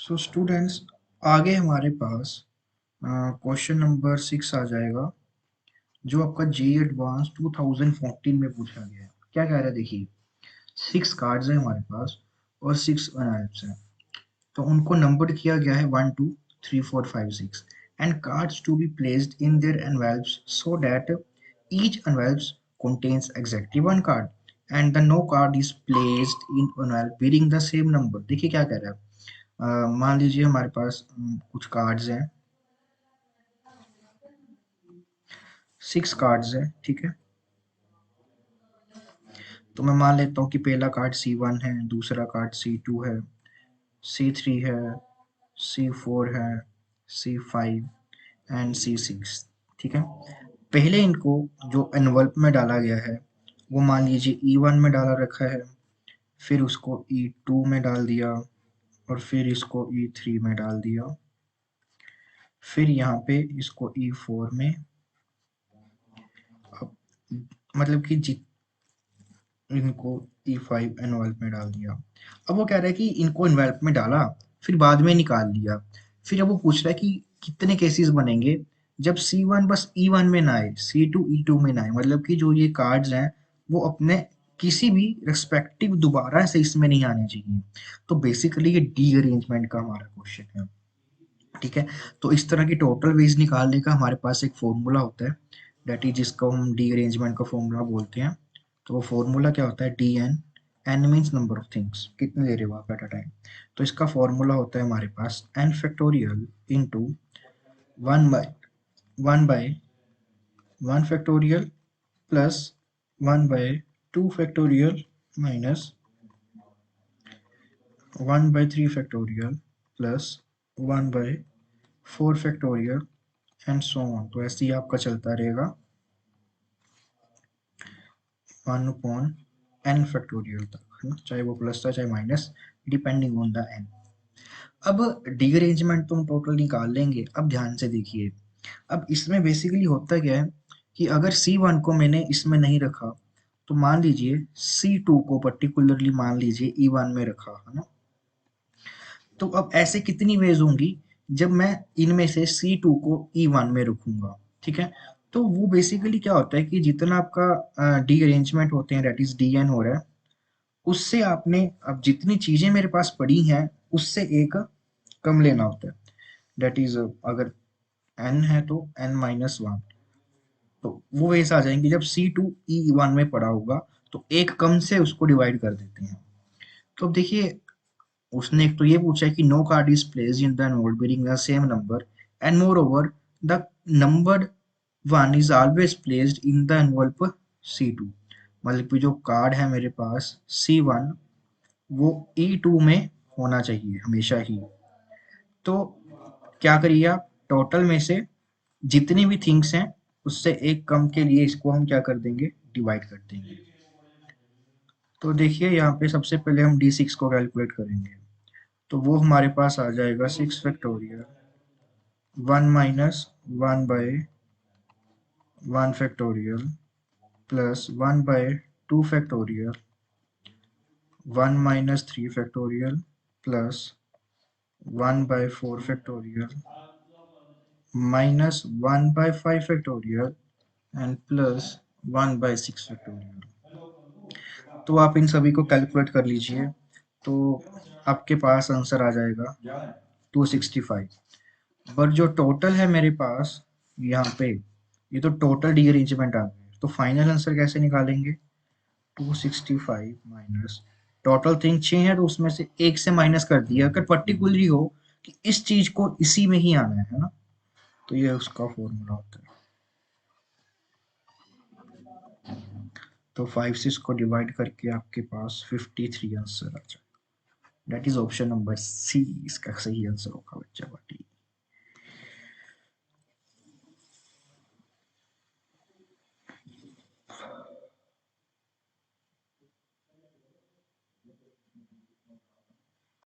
So students, आगे हमारे पास question number 6 आ जाएगा, जो आपका जे एडवांस 2014 में पूछा गया है। क्या कह रहा है देखिए, 6 कार्ड्स हैं हमारे पास और 6 एनवेल्प्स हैं। तो उनको नंबर किया गया है 1 2 3 4 5 6 and cards to be placed in their envelopes so that each envelopes contains exactly one card and the no card is placed in envelope bearing the same number। देखिए क्या कह रहा है। मान लीजिए हमारे पास कुछ कार्ड्स हैं, 6 कार्ड्स हैं, ठीक है। तो मैं मान लेता हूँ कि पहला कार्ड C1 है, दूसरा कार्ड C2 है, C3 है, C4 है, C5 एंड C6, ठीक है। पहले इनको जो एनवल्प में डाला गया है वो मान लीजिए E1 में डाला रखा है, फिर उसको E2 में डाल दिया और फिर इसको E3 में डाल दिया, फिर यहाँ पे इसको E4 में। अब मतलब कि इनको E5 एनवेल्प में डाल दिया। अब वो कह रहा है कि इनको एनवेल्प में डाला, फिर बाद में निकाल लिया। फिर अब वो पूछ रहा है कि कितने केसेस बनेंगे जब C1 बस E1 में ना आए, C2 E2 में ना आए। मतलब कि जो ये कार्ड्स हैं वो अपने किसी भी रेस्पेक्टिव दोबारा से इसमें नहीं आने चाहिए। तो बेसिकली ये डी अरेंजमेंट का हमारा क्वेश्चन है, ठीक है। तो इस तरह की टोटल वेज निकालने का हमारे पास एक फॉर्मूला होता है, डेट इज जिसको हम डी अरेंजमेंट का फॉर्मूला बोलते हैं। तो वो फॉर्मूला क्या होता है, D N. N means number of things, कितने ले रहे हो आप एट अ टाइम। तो इसका फॉर्मूला होता है हमारे पास n factorial into one by one factorial plus 1/2 factorial minus 1/3 factorial plus 1/4 factorial and so on. तो ऐसे ही आपका चलता रहेगा 1/n फैक्टोरियल तक, है ना, चाहे वो प्लस था चाहे minus, depending on the n। अब डीअरेंजमेंट तो हम टोटल निकाल लेंगे। अब ध्यान से देखिए, अब इसमें बेसिकली होता क्या है कि अगर C1 को मैंने इसमें नहीं रखा, तो मान लीजिए C2 को पर्टिकुलरली मान लीजिए E1 में रखा, है ना। तो अब ऐसे कितनी वेज होंगी जब मैं इनमें से C2 को E1 में रखूंगा, ठीक है। तो वो बेसिकली क्या होता है कि जितना आपका डी अरेंजमेंट होते हैं, डेट इज डी एन हो रहा है, उससे आपने अब जितनी चीजें मेरे पास पड़ी हैं उससे एक कम लेना होता है। डेट इज अगर n है तो n-1, तो वो वेज आ जाएंगे जब C2 E1 में पड़ा होगा, तो एक कम से उसको डिवाइड कर देते हैं। तो अब देखिए, उसने एक तो ये पूछा है कि no card is placed in the node bearing the same number and moreover the number one is always placed in the envelope C2। मतलब कि जो कार्ड है मेरे पास C1 वो E2 में होना चाहिए हमेशा ही। तो क्या करिए आप, टोटल में से जितनी भी थिंग्स हैं उससे एक कम के लिए इसको हम क्या कर देंगे, डिवाइड कर देंगे। तो देखिए यहाँ पे सबसे पहले हम D6 को कैलकुलेट करेंगे। तो वो हमारे पास आ जाएगा 6 factorial 1-1/1 factorial plus 1/2 factorial 1-3 factorial plus 1/4 factorial minus 1/5 factorial and plus 1/6 factorial. तो आप इन सभी को कैलकुलेट कर लीजिए, तो आपके पास आंसर आ जाएगा 265। पर जो टोटल है मेरे पास यहाँ पे, ये तो टोटल रीअरेंजमेंट आ गए। तो फाइनल आंसर कैसे निकालेंगे, 265 माइनस टोटल थिंग 6 है, तो उसमें से एक से माइनस कर दिया, अगर पर्टिकुलरली हो कि इस चीज को इसी में ही आना है ना, तो ये उसका फॉर्मूला होता है। तो 5 से इसको डिवाइड करके आपके पास 53 आंसर आ जाए। That is option number C, इसका सही आंसर होगा बच्चा।